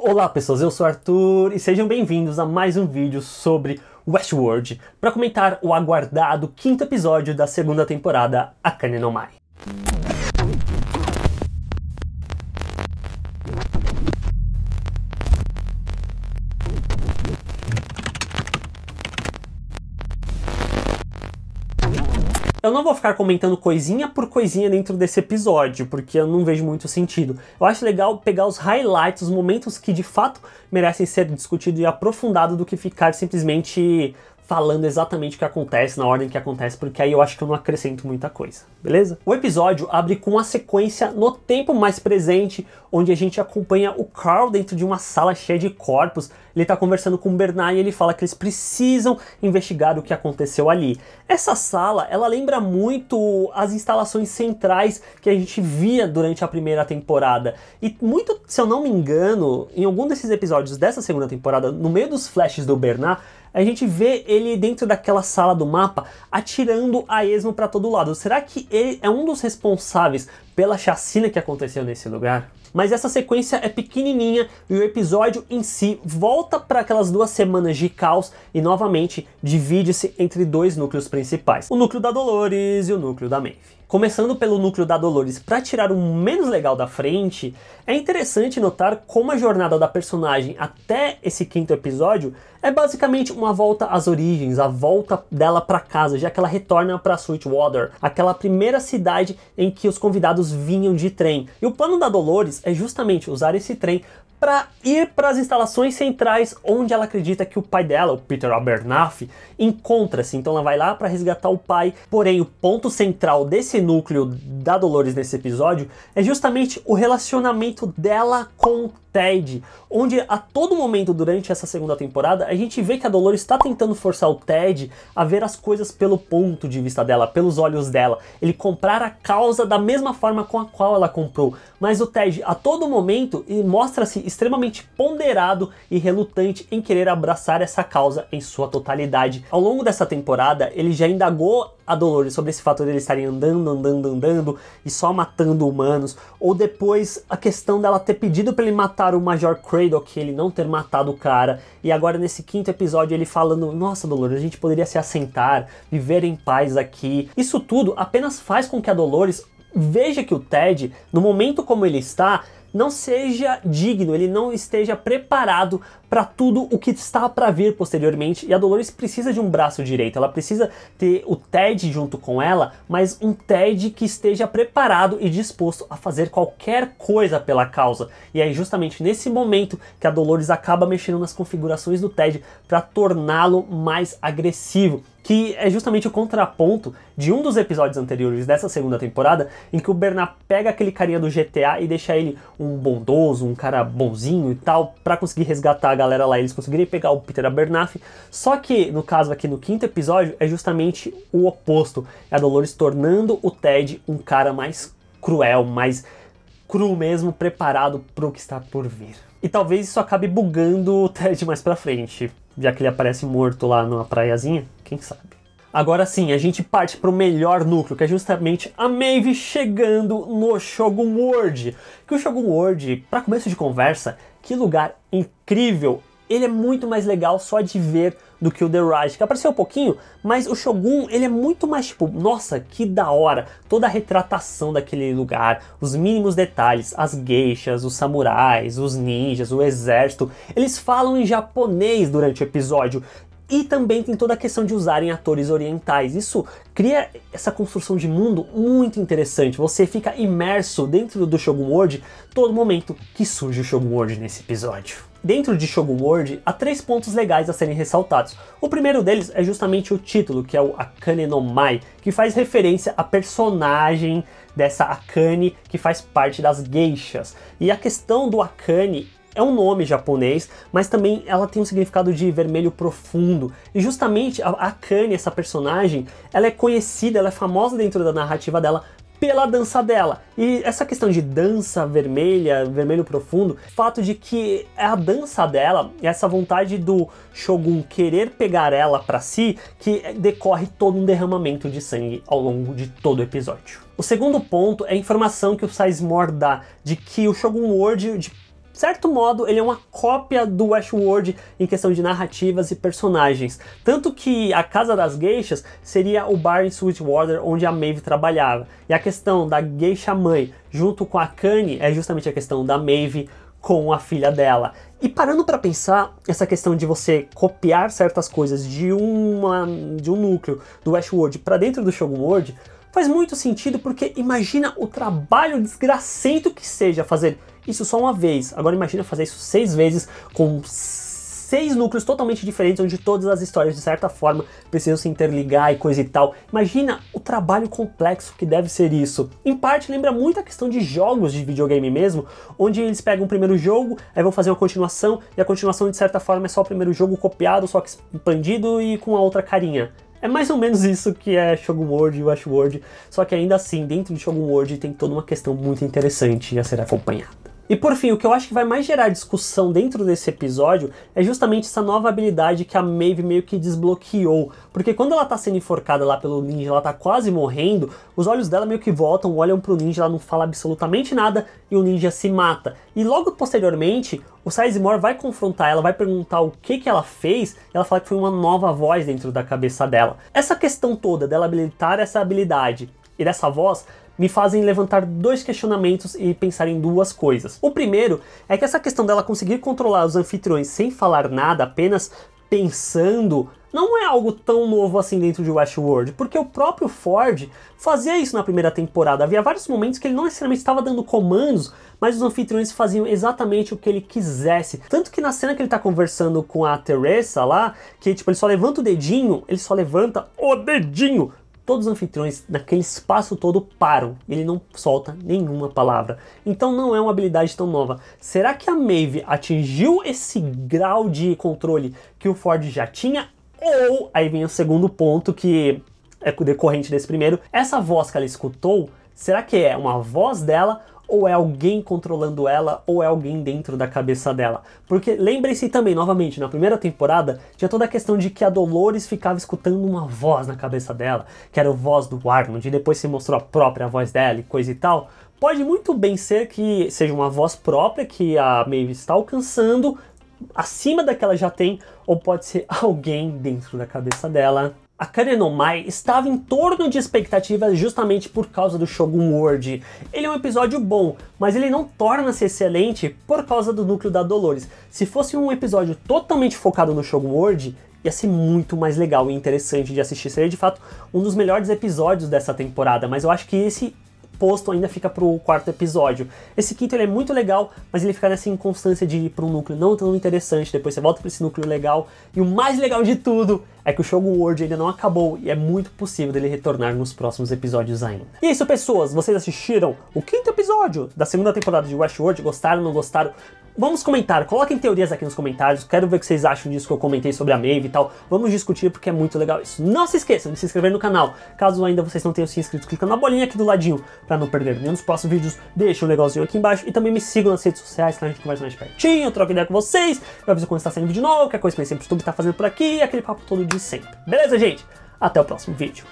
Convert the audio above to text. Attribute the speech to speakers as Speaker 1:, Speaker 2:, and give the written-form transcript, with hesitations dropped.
Speaker 1: Olá pessoas, eu sou o Arthur e sejam bem-vindos a mais um vídeo sobre Westworld para comentar o aguardado quinto episódio da segunda temporada Akane no Mai. Eu não vou ficar comentando coisinha por coisinha dentro desse episódio, porque eu não vejo muito sentido. Eu acho legal pegar os highlights, os momentos que de fato merecem ser discutidos e aprofundados do que ficar simplesmente falando exatamente o que acontece, na ordem que acontece, porque aí eu acho que eu não acrescento muita coisa, beleza? O episódio abre com uma sequência no tempo mais presente, onde a gente acompanha o Carl dentro de uma sala cheia de corpos. Ele tá conversando com o Bernard e ele fala que eles precisam investigar o que aconteceu ali. Essa sala, ela lembra muito as instalações centrais que a gente via durante a primeira temporada. E muito, se eu não me engano, em algum desses episódios dessa segunda temporada, no meio dos flashes do Bernard, a gente vê ele dentro daquela sala do mapa atirando a esmo para todo lado. Será que ele é um dos responsáveis pela chacina que aconteceu nesse lugar? Mas essa sequência é pequenininha e o episódio em si volta para aquelas 2 semanas de caos e novamente divide-se entre 2 núcleos principais. O núcleo da Dolores e o núcleo da Maeve. Começando pelo núcleo da Dolores, para tirar o menos legal da frente, é interessante notar como a jornada da personagem até esse quinto episódio é basicamente uma volta às origens, a volta dela para casa, já que ela retorna para Sweetwater, aquela primeira cidade em que os convidados vinham de trem. E o plano da Dolores é justamente usar esse trem para ir para as instalações centrais onde ela acredita que o pai dela, o Peter Abernathy, encontra-se. Então ela vai lá para resgatar o pai. Porém, o ponto central desse núcleo da Dolores nesse episódio é justamente o relacionamento dela com o Ted, onde a todo momento durante essa segunda temporada a gente vê que a Dolores está tentando forçar o Ted a ver as coisas pelo ponto de vista dela, pelos olhos dela, ele comprar a causa da mesma forma com a qual ela comprou. Mas o Ted a todo momento mostra-se extremamente ponderado e relutante em querer abraçar essa causa em sua totalidade. Ao longo dessa temporada ele já indagou a Dolores sobre esse fato de eles estarem andando e só matando humanos, ou depois a questão dela ter pedido para ele matar o Major Craddock, ele não ter matado o cara, e agora nesse quinto episódio ele falando: nossa Dolores, a gente poderia se assentar, viver em paz aqui. Isso tudo apenas faz com que a Dolores veja que o Ted, no momento como ele está, não seja digno, ele não esteja preparado para tudo o que está para vir posteriormente, e a Dolores precisa de um braço direito, ela precisa ter o Ted junto com ela, mas um Ted que esteja preparado e disposto a fazer qualquer coisa pela causa. E é justamente nesse momento que a Dolores acaba mexendo nas configurações do Ted para torná-lo mais agressivo, que é justamente o contraponto de um dos episódios anteriores dessa segunda temporada, em que o Bernard pega aquele carinha do GTA e deixa ele um bondoso, um cara bonzinho e tal, para conseguir resgatar a galera lá, eles conseguirem pegar o Peter Abernathy. Só que, no caso aqui no quinto episódio, é justamente o oposto. É a Dolores tornando o Ted um cara mais cruel, mais cru mesmo, preparado para o que está por vir. E talvez isso acabe bugando o Ted mais pra frente, já que ele aparece morto lá numa praiazinha, quem sabe. Agora sim, a gente parte para o melhor núcleo, que é justamente a Maeve chegando no Shogun World. Que o Shogun World, para começo de conversa, que lugar incrível! Ele é muito mais legal só de ver do que o The Rise, que apareceu um pouquinho, mas o Shogun, ele é muito mais tipo, nossa, que da hora, toda a retratação daquele lugar, os mínimos detalhes, as geishas, os samurais, os ninjas, o exército, eles falam em japonês durante o episódio. E também tem toda a questão de usarem atores orientais. Isso cria essa construção de mundo muito interessante. Você fica imerso dentro do Shogun World todo momento que surge o Shogun World nesse episódio. Dentro de Shogun World, há 3 pontos legais a serem ressaltados. O primeiro deles é justamente o título, que é o Akane no Mai, que faz referência à personagem dessa Akane que faz parte das geishas. E a questão do Akane é um nome japonês, mas também ela tem um significado de vermelho profundo. E justamente a Akane, essa personagem, ela é conhecida, ela é famosa dentro da narrativa dela pela dança dela. E essa questão de dança vermelha, vermelho profundo, o fato de que a dança dela, essa vontade do Shogun querer pegar ela pra si, que decorre todo um derramamento de sangue ao longo de todo o episódio. O segundo ponto é a informação que o Sizemore dá de que o Shogun World certo modo, ele é uma cópia do Westworld em questão de narrativas e personagens. Tanto que a Casa das Geishas seria o bar em Sweetwater onde a Maeve trabalhava. E a questão da geisha mãe junto com a Kanye é justamente a questão da Maeve com a filha dela. E parando para pensar, essa questão de você copiar certas coisas de um núcleo do Westworld para dentro do Shogun World faz muito sentido, porque imagina o trabalho desgracento que seja fazer isso só uma vez. Agora imagina fazer isso 6 vezes com 6 núcleos totalmente diferentes, onde todas as histórias de certa forma precisam se interligar e coisa e tal. Imagina o trabalho complexo que deve ser isso. Em parte lembra muito a questão de jogos de videogame mesmo, onde eles pegam o primeiro jogo, aí vão fazer uma continuação, e a continuação de certa forma é só o primeiro jogo copiado, só que expandido e com a outra carinha. É mais ou menos isso que é Shogun World e Westworld, só que ainda assim, dentro de Shogun World tem toda uma questão muito interessante a ser acompanhada. E por fim, o que eu acho que vai mais gerar discussão dentro desse episódio é justamente essa nova habilidade que a Maeve meio que desbloqueou. Porque quando ela tá sendo enforcada lá pelo ninja, ela tá quase morrendo, os olhos dela meio que voltam, olham pro ninja, ela não fala absolutamente nada e o ninja se mata. E logo posteriormente, o Sizemore vai confrontar ela, vai perguntar o que ela fez, e ela fala que foi uma nova voz dentro da cabeça dela. Essa questão toda dela habilitar essa habilidade e dessa voz me fazem levantar 2 questionamentos e pensar em 2 coisas. O primeiro é que essa questão dela conseguir controlar os anfitriões sem falar nada, apenas pensando, não é algo tão novo assim dentro de Westworld, porque o próprio Ford fazia isso na primeira temporada. Havia vários momentos que ele não necessariamente estava dando comandos, mas os anfitriões faziam exatamente o que ele quisesse. Tanto que na cena que ele tá conversando com a Teresa lá, que tipo, ele só levanta o dedinho, ele só levanta o dedinho. Todos os anfitriões naquele espaço todo param, ele não solta nenhuma palavra. Então não é uma habilidade tão nova. Será que a Maeve atingiu esse grau de controle que o Ford já tinha? Ou, aí vem o segundo ponto que é decorrente desse primeiro, essa voz que ela escutou, será que é uma voz dela? Ou é alguém controlando ela, ou é alguém dentro da cabeça dela. Porque lembrem-se também, novamente, na primeira temporada, tinha toda a questão de que a Dolores ficava escutando uma voz na cabeça dela, que era a voz do Arnold, e depois se mostrou a própria voz dela e coisa e tal. Pode muito bem ser que seja uma voz própria que a Maeve está alcançando, acima da que ela já tem, ou pode ser alguém dentro da cabeça dela. A Kanye no Mai estava em torno de expectativas justamente por causa do Shogun World. Ele é um episódio bom, mas ele não torna-se excelente por causa do núcleo da Dolores. Se fosse um episódio totalmente focado no Shogun World, ia ser muito mais legal e interessante de assistir. Seria de fato um dos melhores episódios dessa temporada, mas eu acho que esse posto ainda fica pro 4º episódio. Esse 5º ele é muito legal, mas ele fica nessa inconstância de ir para um núcleo não tão interessante, depois você volta para esse núcleo legal, e o mais legal de tudo é que o Shogun World ainda não acabou, e é muito possível dele retornar nos próximos episódios ainda. E é isso, pessoas, vocês assistiram o 5º episódio da 2ª temporada de Westworld? Gostaram, não gostaram? Vamos comentar, coloquem teorias aqui nos comentários, quero ver o que vocês acham disso que eu comentei sobre a Maeve e tal, vamos discutir porque é muito legal isso. Não se esqueçam de se inscrever no canal, caso ainda vocês não tenham se inscrito, clica na bolinha aqui do ladinho para não perder nenhum dos próximos vídeos, deixa um legalzinho aqui embaixo e também me sigam nas redes sociais, pra gente conversa mais pertinho, eu troco ideia com vocês, eu aviso quando está saindo vídeo novo, que é coisa que eu sempre estou fazendo por aqui, aquele papo todo de sempre. Beleza, gente? Até o próximo vídeo.